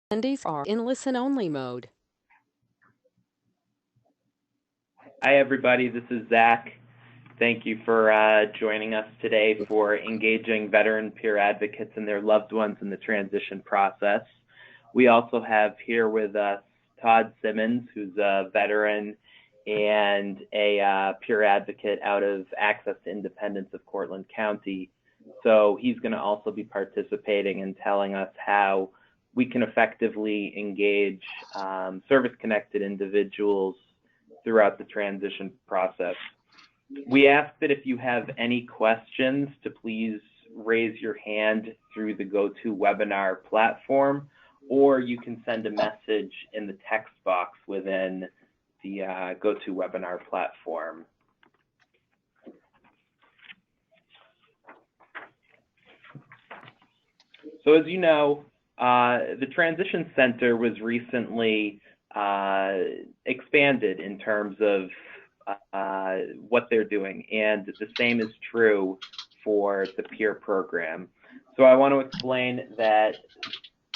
Attendees are in listen-only mode. Hi, everybody. This is Zach. Thank you for joining us today for engaging veteran peer advocates and their loved ones in the transition process. We also have here with us Todd Simmons, who's a veteran and a peer advocate out of Access to Independence of Cortland County. So he's going to also be participating and telling us how we can effectively engage service-connected individuals throughout the transition process. We ask that if you have any questions to please raise your hand through the GoToWebinar platform, or you can send a message in the text box within the GoToWebinar platform. So as you know, the Transition Center was recently expanded in terms of what they're doing, and the same is true for the peer program. So I want to explain that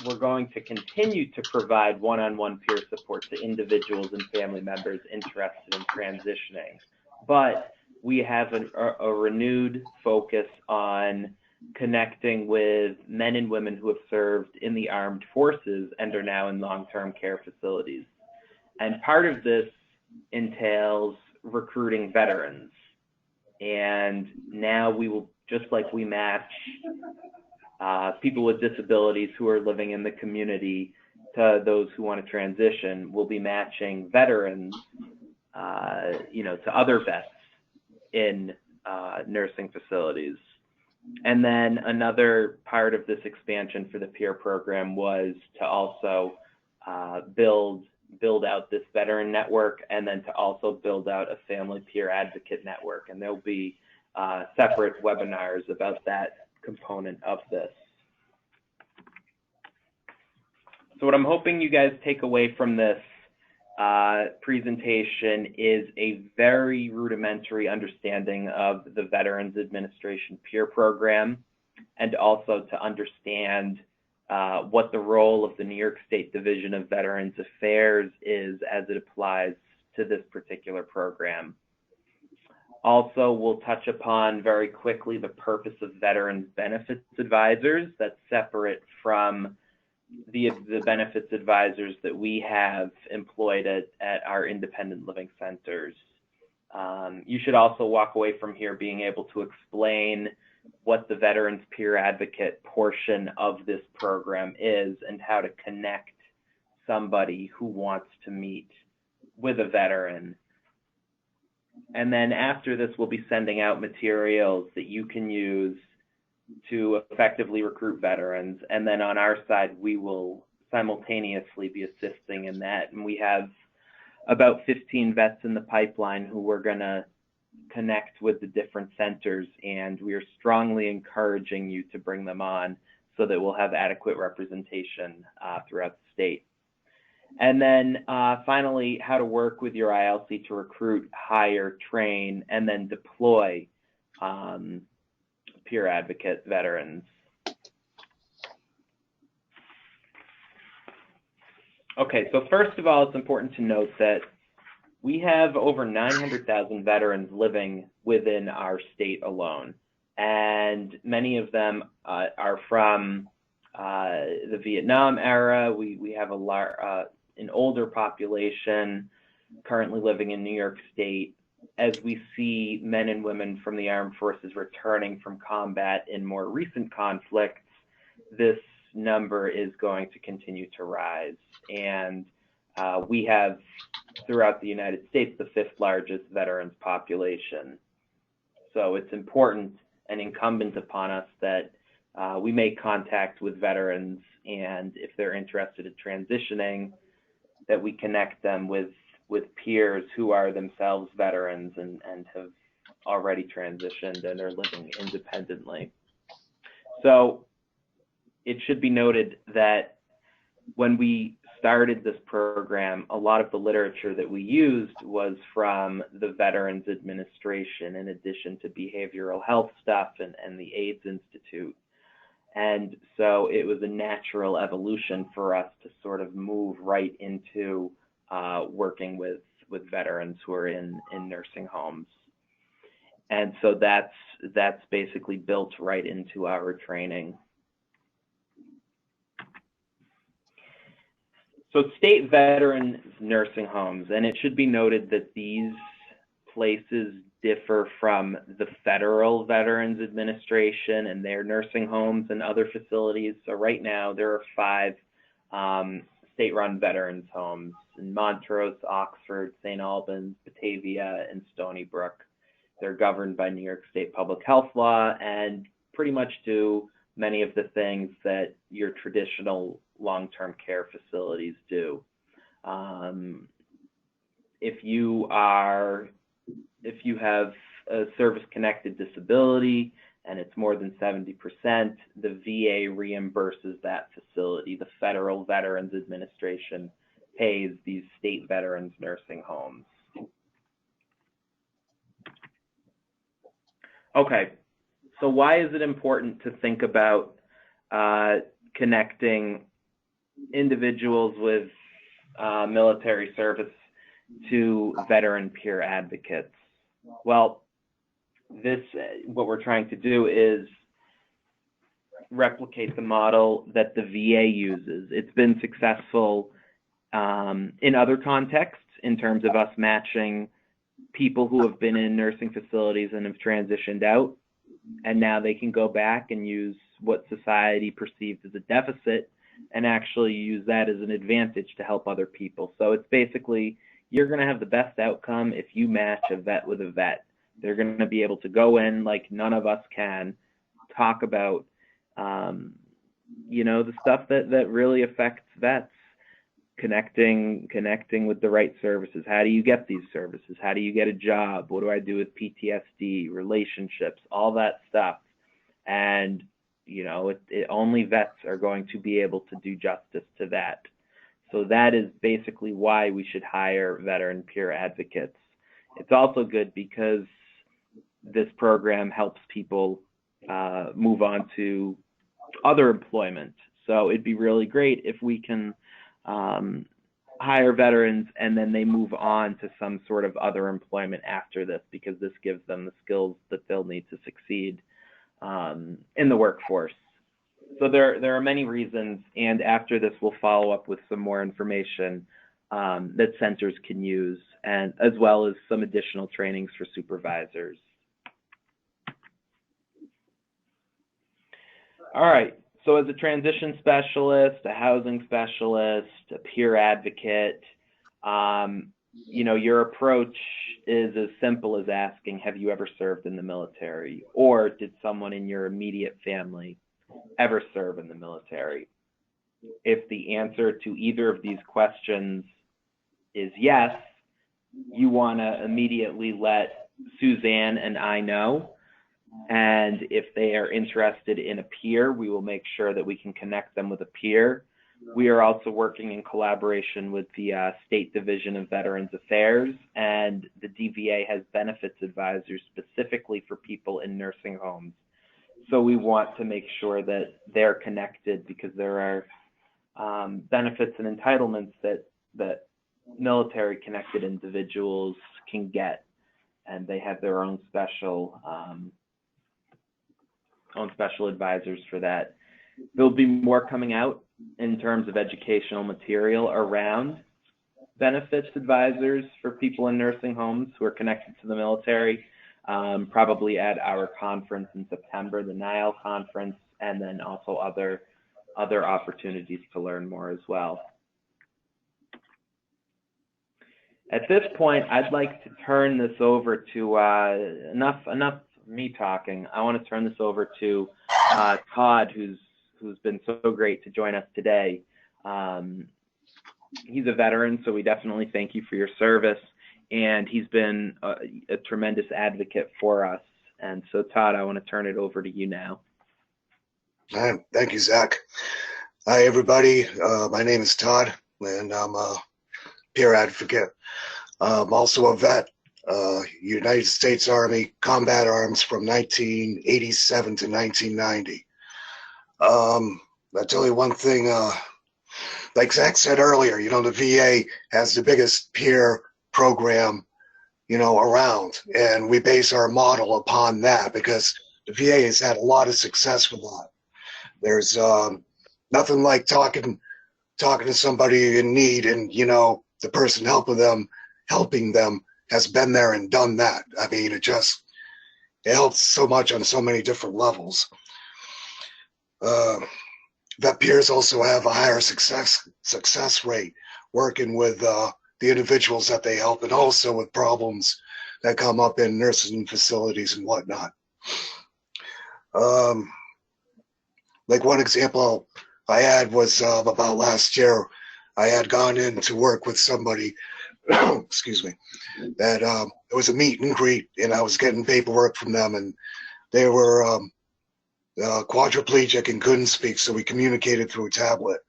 we're going to continue to provide one-on-one peer support to individuals and family members interested in transitioning, but we have a renewed focus on connecting with men and women who have served in the armed forces and are now in long-term care facilities. And part of this entails recruiting veterans. And now we will, just like we match people with disabilities who are living in the community to those who want to transition, we'll be matching veterans, to other vets in nursing facilities. And then another part of this expansion for the peer program was to also build out this veteran network, and then to also build out a family peer advocate network. And there'll be separate webinars about that component of this. So what I'm hoping you guys take away from this presentation is a very rudimentary understanding of the Veterans Administration peer program, and also to understand what the role of the New York State Division of Veterans Affairs is as it applies to this particular program. Also, we'll touch upon very quickly the purpose of Veterans Benefits Advisors. That's separate from the benefits advisors that we have employed at our independent living centers. You should also walk away from here being able to explain what the Veterans Peer Advocate portion of this program is and how to connect somebody who wants to meet with a veteran. And then after this, we'll be sending out materials that you can use to effectively recruit veterans. And then on our side, we will simultaneously be assisting in that. And we have about 15 vets in the pipeline who we're going to connect with the different centers, and we are strongly encouraging you to bring them on so that we'll have adequate representation throughout the state. And then finally, how to work with your ILC to recruit, hire, train, and then deploy peer advocate veterans. Okay, so first of all, it's important to note that we have over 900,000 veterans living within our state alone, and many of them are from the Vietnam era. We have an older population currently living in New York State. As we see men and women from the armed forces returning from combat in more recent conflicts, this number is going to continue to rise. And we have, throughout the United States, the 5th largest veterans population. So it's important and incumbent upon us that we make contact with veterans, and if they're interested in transitioning, that we connect them with peers who are themselves veterans and have already transitioned and are living independently. So it should be noted that when we started this program, a lot of the literature that we used was from the Veterans Administration, in addition to behavioral health stuff and the AIDS Institute. And so it was a natural evolution for us to sort of move right into working with veterans who are in nursing homes. And so that's basically built right into our training. So state veterans nursing homes, and it should be noted that these places differ from the federal Veterans Administration and their nursing homes and other facilities. So right now there are 5 state-run veterans homes in Montrose, Oxford, St. Albans, Batavia, and Stony Brook. They're governed by New York State public health law and pretty much do many of the things that your traditional long-term care facilities do. If you have a service-connected disability and it's more than 70%, the VA reimburses that facility. The Federal Veterans Administration pays these state veterans nursing homes. Okay, so why is it important to think about connecting individuals with military service to veteran peer advocates? Well, what we're trying to do is replicate the model that the VA uses. It's been successful in other contexts in terms of us matching people who have been in nursing facilities and have transitioned out, and now they can go back and use what society perceived as a deficit and actually use that as an advantage to help other people. So it's basically, you're going to have the best outcome if you match a vet with a vet. They're going to be able to go in like none of us can, talk about, the stuff that really affects vets, connecting with the right services. How do you get these services? How do you get a job? What do I do with PTSD, relationships, all that stuff? And, only vets are going to be able to do justice to that. So that is basically why we should hire veteran peer advocates. It's also good because this program helps people move on to other employment. So it'd be really great if we can hire veterans and then they move on to some sort of other employment after this, because this gives them the skills that they'll need to succeed in the workforce. So there are many reasons, and after this we'll follow up with some more information that centers can use, and as well as some additional trainings for supervisors. All right, so as a transition specialist, a housing specialist, a peer advocate, your approach is as simple as asking, have you ever served in the military? Or did someone in your immediate family ever serve in the military? If the answer to either of these questions is yes, you want to immediately let Suzanne and I know. And if they are interested in a peer, we will make sure that we can connect them with a peer. We are also working in collaboration with the State Division of Veterans Affairs, and the DVA has benefits advisors specifically for people in nursing homes. So we want to make sure that they're connected, because there are benefits and entitlements that military-connected individuals can get, and they have their own special advisors for that. There'll be more coming out in terms of educational material around benefits advisors for people in nursing homes who are connected to the military, probably at our conference in September, the NYAIL conference, and then also other opportunities to learn more as well. At this point, I'd like to turn this over to, enough me talking. I want to turn this over to Todd, who's been so great to join us today. He's a veteran, so we definitely thank you for your service, and he's been a tremendous advocate for us. And so, Todd, I want to turn it over to you now. Thank you, Zach. Hi, everybody. My name is Todd, and I'm a peer advocate. I'm also a vet, United States Army Combat Arms from 1987 to 1990. I tell you one thing, like Zach said earlier, the VA has the biggest peer program, around, and we base our model upon that because the VA has had a lot of success with that. There's nothing like talking to somebody in need, and the person helping them has been there and done that. I mean, it helps so much on so many different levels. Vet peers also have a higher success rate working with the individuals that they help, and also with problems that come up in nursing facilities and whatnot. Like one example I had was about last year. I had gone in to work with somebody, excuse me, that it was a meet and greet, and I was getting paperwork from them, and they were quadriplegic and couldn't speak, so we communicated through a tablet.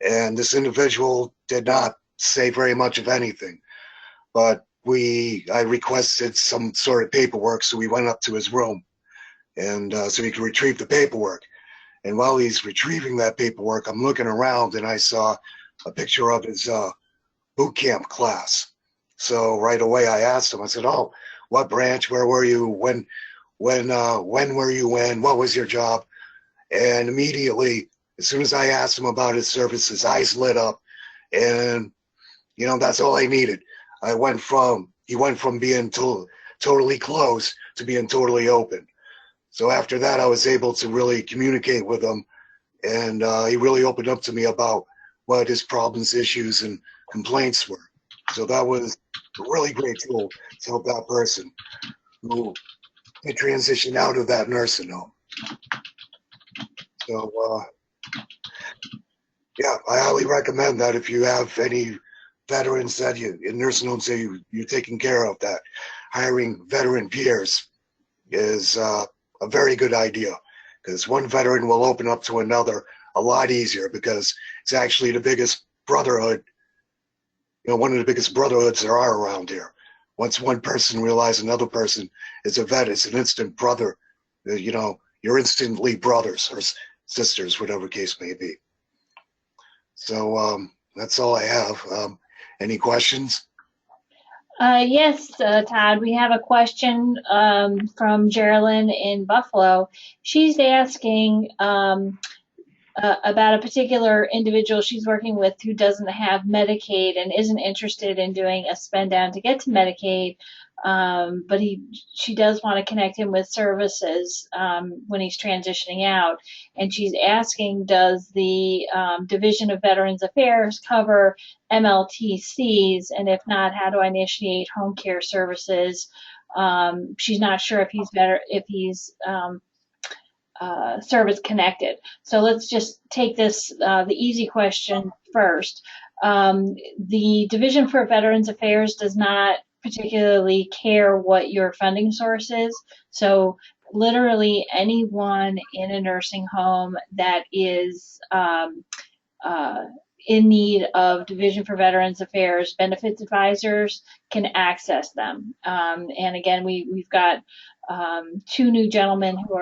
And this individual did not say very much of anything, but I requested some sort of paperwork, so we went up to his room, and so he could retrieve the paperwork. And while he's retrieving that paperwork, I'm looking around, and I saw a picture of his boot camp class. So right away I asked him, I said, "Oh, what branch? Where were you? When were you in? What was your job?" And immediately, as soon as I asked him about his service, his eyes lit up, and that's all I needed. He went from being totally closed to being totally open. So after that, I was able to really communicate with him, and he really opened up to me about what his problems, issues, and complaints were. So that was a really great tool to help that person who had transitioned out of that nursing home. So, yeah, I highly recommend that if you have any veterans that in nursing homes that you're taking care of, that hiring veteran peers is a very good idea, because one veteran will open up to another a lot easier, because it's actually the biggest brotherhood, one of the biggest brotherhoods there are around here. Once one person realizes another person is a vet, it's an instant brother. You're instantly brothers or sisters, whatever case may be. So that's all I have. Any questions? Yes, Todd, we have a question from Geraldine in Buffalo. She's asking about a particular individual she's working with who doesn't have Medicaid and isn't interested in doing a spend down to get to Medicaid, but she does want to connect him with services when he's transitioning out. And she's asking, does the Division of Veterans Affairs cover MLTCs? And if not, how do I initiate home care services? She's not sure if he's service connected. So let's just take this, the easy question first. The Division for Veterans Affairs does not particularly care what your funding source is. So literally anyone in a nursing home that is in need of Division for Veterans Affairs benefits advisors can access them. And again, we've got two new gentlemen who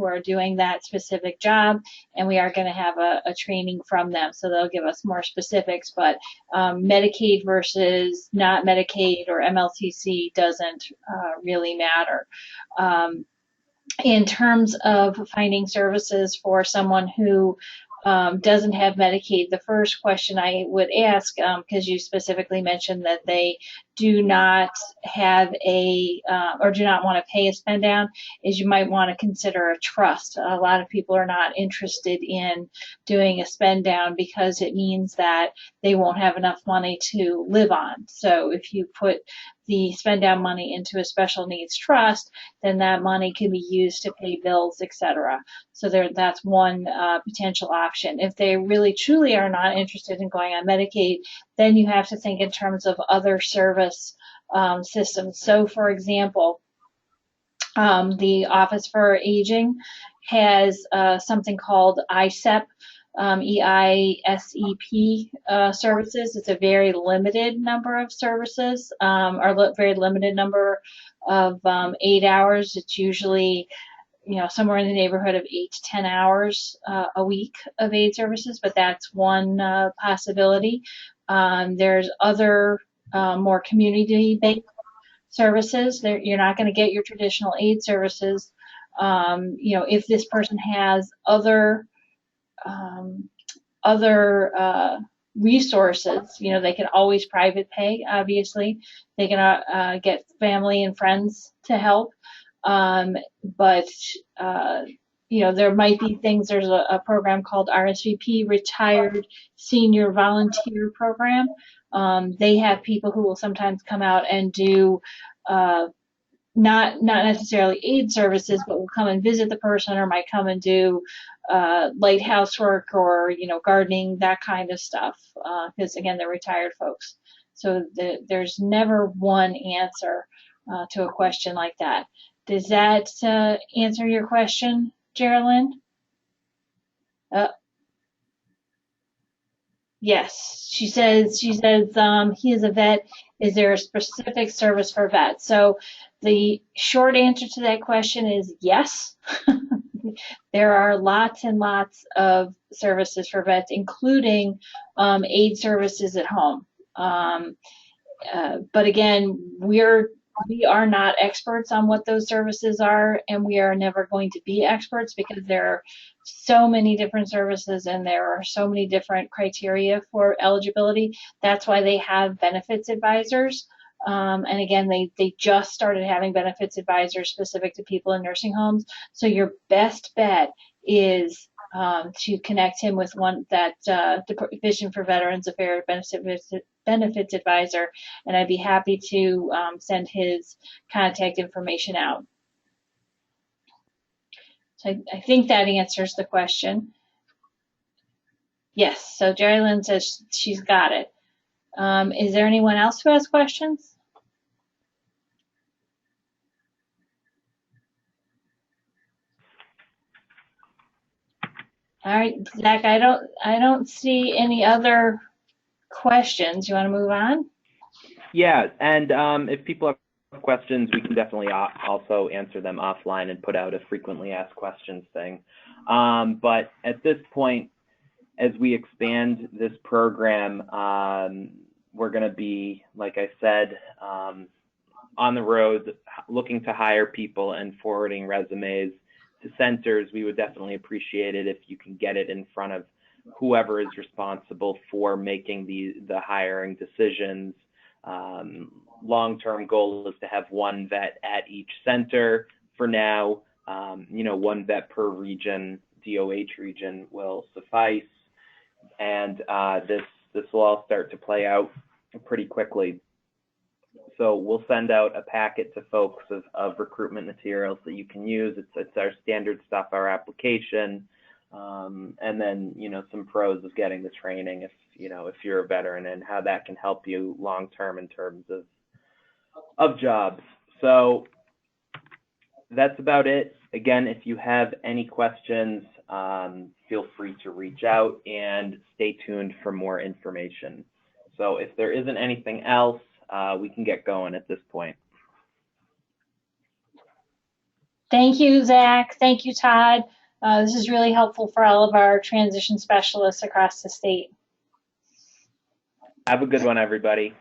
are doing that specific job, and we are going to have a training from them, so they'll give us more specifics. But Medicaid versus not Medicaid or MLTC doesn't really matter. In terms of finding services for someone who doesn't have Medicaid, the first question I would ask, because you specifically mentioned that they do not have or do not want to pay a spend down, is you might want to consider a trust. A lot of people are not interested in doing a spend down because it means that they won't have enough money to live on. So if you put the spend down money into a special needs trust, then that money can be used to pay bills, etc. So that's one potential option. If they really truly are not interested in going on Medicaid, then you have to think in terms of other service systems. So for example, the Office for Aging has something called ISEP, EISEP services. It's a very limited number of services, or very limited number of 8 hours. It's usually somewhere in the neighborhood of 8 to 10 hours a week of aid services, but that's one possibility. There's other more community-based services. You're not going to get your traditional aid services. If this person has other resources, they can always private pay, obviously. They can get family and friends to help. But there might be things. There's a program called RSVP, Retired Senior Volunteer Program. They have people who will sometimes come out and do not necessarily aid services, but will come and visit the person, or might come and do light housework or gardening, that kind of stuff. Because again, they're retired folks, so there's never one answer to a question like that. Does that answer your question, Geraldine? Yes, she says he is a vet. Is there a specific service for vets? So the short answer to that question is yes. There are lots and lots of services for vets, including aid services at home. But again, we are not experts on what those services are, and we are never going to be experts because there are so many different services and there are so many different criteria for eligibility. That's why they have benefits advisors. And again, they just started having benefits advisors specific to people in nursing homes. So your best bet is to connect him with that Division for Veterans Affairs benefits advisor, and I'd be happy to send his contact information out. So I think that answers the question. Yes, so Jerry Lynn says she's got it. Is there anyone else who has questions? All right, Zach, I don't see any other questions. You want to move on? Yeah, and if people have questions, we can definitely also answer them offline and put out a frequently asked questions thing. But at this point, as we expand this program, we're going to be, like I said, on the road looking to hire people and forwarding resumes to centers. We would definitely appreciate it if you can get it in front of whoever is responsible for making the hiring decisions. Long-term goal is to have one vet at each center. For now, one vet per region, DOH region, will suffice. And this will all start to play out pretty quickly. So we'll send out a packet to folks of recruitment materials that you can use. It's our standard stuff, our application, and then some pros of getting the training if you're a veteran, and how that can help you long term in terms of jobs. So that's about it. Again, if you have any questions, feel free to reach out and stay tuned for more information. So if there isn't anything else, we can get going at this point. Thank you, Zach. Thank you, Todd. This is really helpful for all of our transition specialists across the state. Have a good one, everybody.